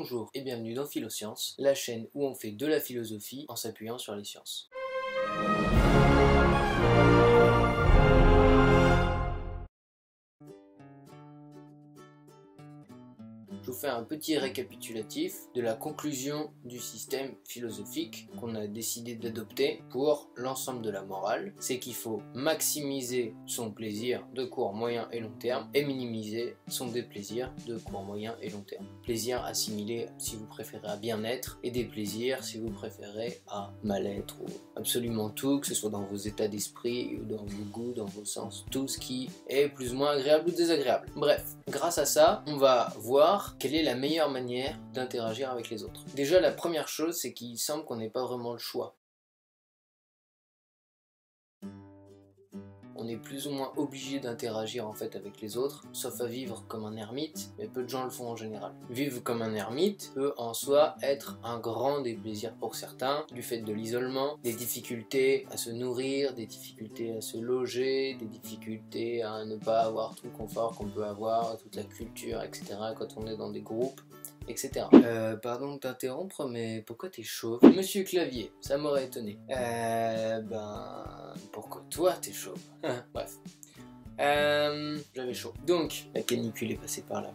Bonjour et bienvenue dans Philosciences, la chaîne où on fait de la philosophie en s'appuyant sur les sciences. Je vous fais un petit récapitulatif de la conclusion du système philosophique qu'on a décidé d'adopter pour l'ensemble de la morale. C'est qu'il faut maximiser son plaisir de court, moyen et long terme et minimiser son déplaisir de court, moyen et long terme. Plaisir assimilé, si vous préférez, à bien-être et déplaisir, si vous préférez, à mal-être ou absolument tout, que ce soit dans vos états d'esprit ou dans vos goûts, dans vos sens, tout ce qui est plus ou moins agréable ou désagréable. Bref, grâce à ça, on va voir quelle est la meilleure manière d'interagir avec les autres. Déjà, la première chose, c'est qu'il semble qu'on n'ait pas vraiment le choix. On est plus ou moins obligé d'interagir en fait avec les autres, sauf à vivre comme un ermite, mais peu de gens le font en général. Vivre comme un ermite peut en soi être un grand déplaisir pour certains, du fait de l'isolement, des difficultés à se nourrir, des difficultés à se loger, des difficultés à ne pas avoir tout le confort qu'on peut avoir, toute la culture, etc. quand on est dans des groupes, etc. Pardon de t'interrompre, mais pourquoi t'es chauve? Monsieur Clavier, ça m'aurait étonné. Pourquoi toi t'es chauve? Bref. J'avais chaud. Donc, la canicule est passée par là.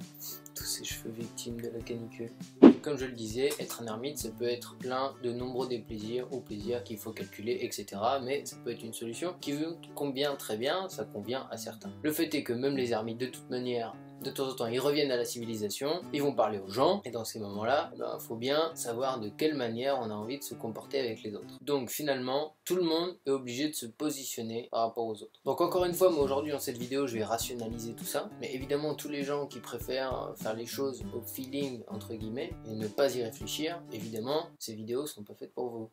Tous ces cheveux victimes de la canicule. Comme je le disais, être un ermite, ça peut être plein de nombreux déplaisirs ou plaisirs qu'il faut calculer, etc. Mais ça peut être une solution qui vous convient très bien, ça convient à certains. Le fait est que même les ermites, de toute manière, de temps en temps, ils reviennent à la civilisation, ils vont parler aux gens, et dans ces moments-là, il faut bien savoir de quelle manière on a envie de se comporter avec les autres. Donc finalement, tout le monde est obligé de se positionner par rapport aux autres. Donc encore une fois, moi aujourd'hui dans cette vidéo, je vais rationaliser tout ça, mais évidemment tous les gens qui préfèrent faire les choses au feeling, entre guillemets, et ne pas y réfléchir, évidemment, ces vidéos sont pas faites pour vous.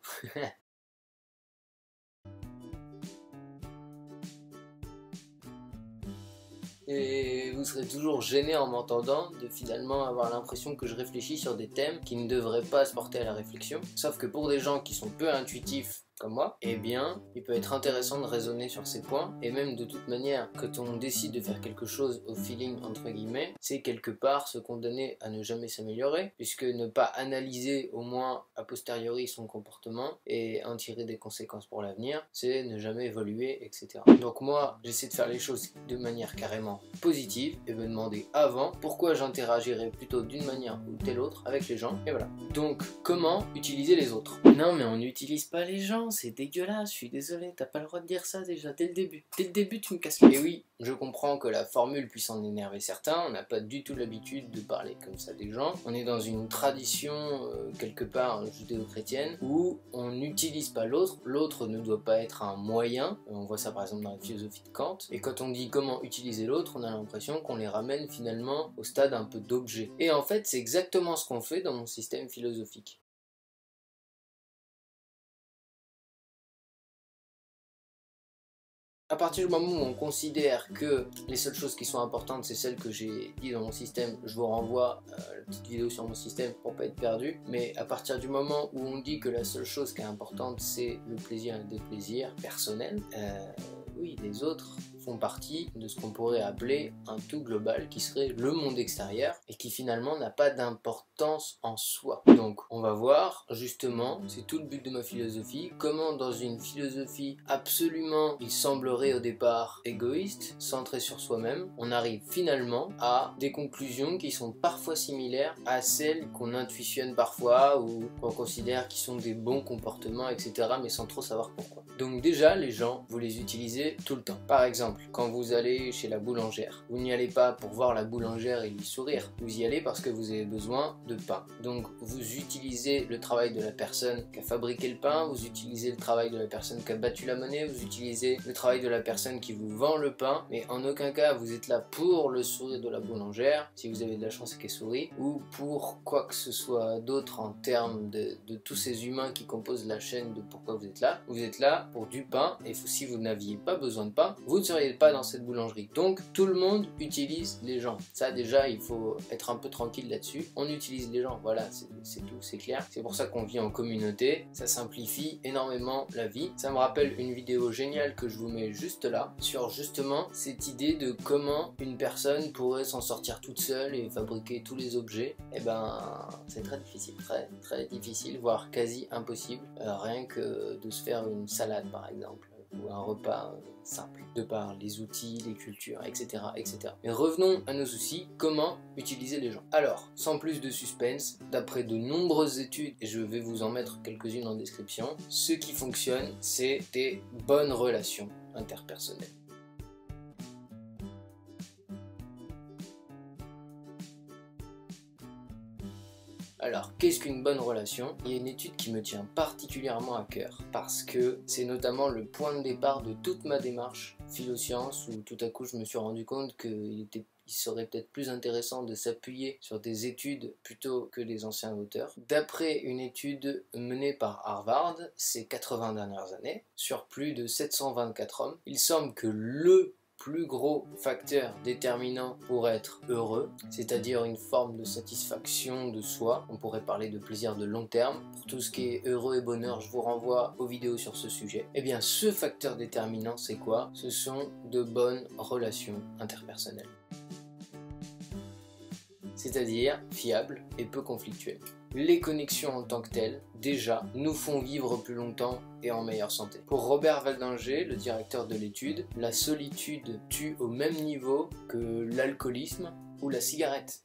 Et vous serez toujours gêné en m'entendant de finalement avoir l'impression que je réfléchis sur des thèmes qui ne devraient pas se porter à la réflexion. Sauf que pour des gens qui sont peu intuitifs comme moi, eh bien, il peut être intéressant de raisonner sur ces points, et même de toute manière, quand on décide de faire quelque chose au feeling, entre guillemets, c'est quelque part se condamner à ne jamais s'améliorer, puisque ne pas analyser au moins a posteriori son comportement et en tirer des conséquences pour l'avenir, c'est ne jamais évoluer, etc. Donc moi, j'essaie de faire les choses de manière carrément positive, et me demander avant pourquoi j'interagirais plutôt d'une manière ou telle autre avec les gens, et voilà. Donc, comment utiliser les autres? Non mais on n'utilise pas les gens, c'est dégueulasse, je suis désolé, t'as pas le droit de dire ça déjà dès le début. Dès le début, tu me casses les... Et oui, je comprends que la formule puisse en énerver certains, on n'a pas du tout l'habitude de parler comme ça des gens. On est dans une tradition, quelque part, judéo-chrétienne, où on n'utilise pas l'autre, l'autre ne doit pas être un moyen, on voit ça par exemple dans la philosophie de Kant, et quand on dit comment utiliser l'autre, on a l'impression qu'on les ramène finalement au stade un peu d'objet. Et en fait, c'est exactement ce qu'on fait dans mon système philosophique. À partir du moment où on considère que les seules choses qui sont importantes, c'est celles que j'ai dit dans mon système, je vous renvoie à la petite vidéo sur mon système pour pas être perdu, mais à partir du moment où on dit que la seule chose qui est importante, c'est le plaisir et le déplaisir personnel, oui, les autres font partie de ce qu'on pourrait appeler un tout global qui serait le monde extérieur et qui finalement n'a pas d'importance en soi. Donc on va voir justement, c'est tout le but de ma philosophie, comment dans une philosophie absolument, il semblerait au départ égoïste, centrée sur soi-même, on arrive finalement à des conclusions qui sont parfois similaires à celles qu'on intuitionne parfois ou qu'on considère qui sont des bons comportements, etc. mais sans trop savoir pourquoi. Donc déjà les gens, vous les utilisez tout le temps. Par exemple, quand vous allez chez la boulangère, vous n'y allez pas pour voir la boulangère et lui sourire, vous y allez parce que vous avez besoin de pain. Donc vous utilisez le travail de la personne qui a fabriqué le pain, vous utilisez le travail de la personne qui a battu la monnaie, vous utilisez le travail de la personne qui vous vend le pain, mais en aucun cas vous êtes là pour le sourire de la boulangère, si vous avez de la chance qu'elle sourit, ou pour quoi que ce soit d'autre en termes de tous ces humains qui composent la chaîne de pourquoi vous êtes là pour du pain, et si vous n'aviez pas besoin de pain, vous ne seriez travaille pas dans cette boulangerie. Donc tout le monde utilise les gens. Ça déjà, il faut être un peu tranquille là-dessus. On utilise les gens, voilà, c'est tout, c'est clair. C'est pour ça qu'on vit en communauté. Ça simplifie énormément la vie. Ça me rappelle une vidéo géniale que je vous mets juste là, sur justement cette idée de comment une personne pourrait s'en sortir toute seule et fabriquer tous les objets. Et ben, c'est très difficile, très difficile, voire quasi impossible. Rien que de se faire une salade par exemple, ou un repas simple, de par les outils, les cultures, etc., etc. Mais revenons à nos soucis, comment utiliser les gens. Alors, sans plus de suspense, d'après de nombreuses études, et je vais vous en mettre quelques-unes en description, ce qui fonctionne, c'est des bonnes relations interpersonnelles. Alors, qu'est-ce qu'une bonne relation? Il y a une étude qui me tient particulièrement à cœur, parce que c'est notamment le point de départ de toute ma démarche philo-sciences, où tout à coup je me suis rendu compte qu'il serait peut-être plus intéressant de s'appuyer sur des études plutôt que des anciens auteurs. D'après une étude menée par Harvard ces 80 dernières années, sur plus de 724 hommes, il semble que le plus gros facteur déterminant pour être heureux, c'est-à-dire une forme de satisfaction de soi, on pourrait parler de plaisir de long terme, pour tout ce qui est heureux et bonheur, je vous renvoie aux vidéos sur ce sujet. Et bien ce facteur déterminant, c'est quoi? Ce sont de bonnes relations interpersonnelles. C'est-à-dire fiables et peu conflictuelles. Les connexions en tant que telles, déjà, nous font vivre plus longtemps et en meilleure santé. Pour Robert Waldinger, le directeur de l'étude, la solitude tue au même niveau que l'alcoolisme ou la cigarette.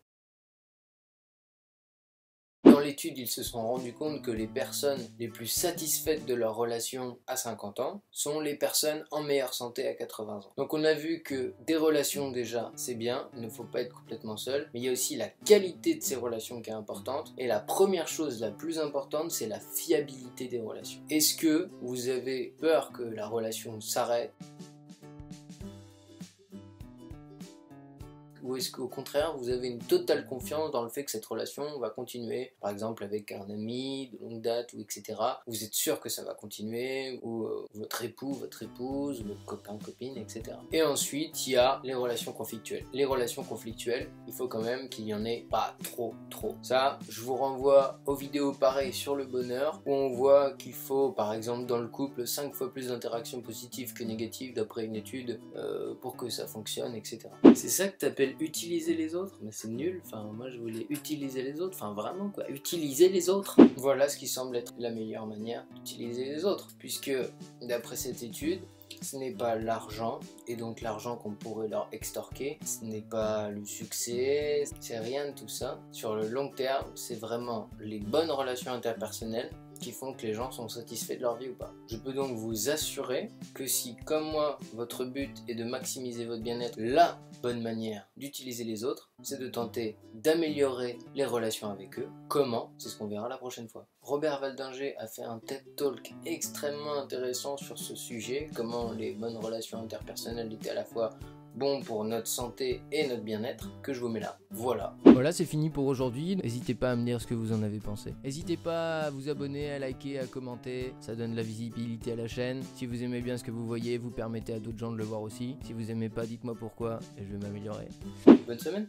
Dans l'étude, ils se sont rendus compte que les personnes les plus satisfaites de leur relation à 50 ans sont les personnes en meilleure santé à 80 ans. Donc on a vu que des relations déjà, c'est bien, il ne faut pas être complètement seul, mais il y a aussi la qualité de ces relations qui est importante, et la première chose la plus importante, c'est la fiabilité des relations. Est-ce que vous avez peur que la relation s'arrête ? Ou est-ce qu'au contraire, vous avez une totale confiance dans le fait que cette relation va continuer, par exemple avec un ami de longue date, ou etc. Vous êtes sûr que ça va continuer, ou votre époux, votre épouse, votre copain, copine, etc. Et ensuite, il y a les relations conflictuelles. Les relations conflictuelles, il faut quand même qu'il y en ait pas trop. Ça, je vous renvoie aux vidéos pareilles sur le bonheur, où on voit qu'il faut, par exemple, dans le couple, 5 fois plus d'interactions positives que négatives, d'après une étude, pour que ça fonctionne, etc. C'est ça que t'appelles utiliser les autres? Mais c'est nul, enfin moi je voulais utiliser les autres, enfin vraiment quoi, utiliser les autres. Voilà ce qui semble être la meilleure manière d'utiliser les autres, puisque d'après cette étude, ce n'est pas l'argent, et donc l'argent qu'on pourrait leur extorquer, ce n'est pas le succès, c'est rien de tout ça. Sur le long terme, c'est vraiment les bonnes relations interpersonnelles qui font que les gens sont satisfaits de leur vie ou pas. Je peux donc vous assurer que si, comme moi, votre but est de maximiser votre bien-être, la bonne manière d'utiliser les autres, c'est de tenter d'améliorer les relations avec eux. Comment? C'est ce qu'on verra la prochaine fois. Robert Waldinger a fait un TED Talk extrêmement intéressant sur ce sujet, comment les bonnes relations interpersonnelles étaient à la fois bon pour notre santé et notre bien-être, que je vous mets là. Voilà, c'est fini pour aujourd'hui. N'hésitez pas à me dire ce que vous en avez pensé. N'hésitez pas à vous abonner, à liker, à commenter. Ça donne de la visibilité à la chaîne. Si vous aimez bien ce que vous voyez, vous permettez à d'autres gens de le voir aussi. Si vous aimez pas, dites-moi pourquoi et je vais m'améliorer. Bonne semaine.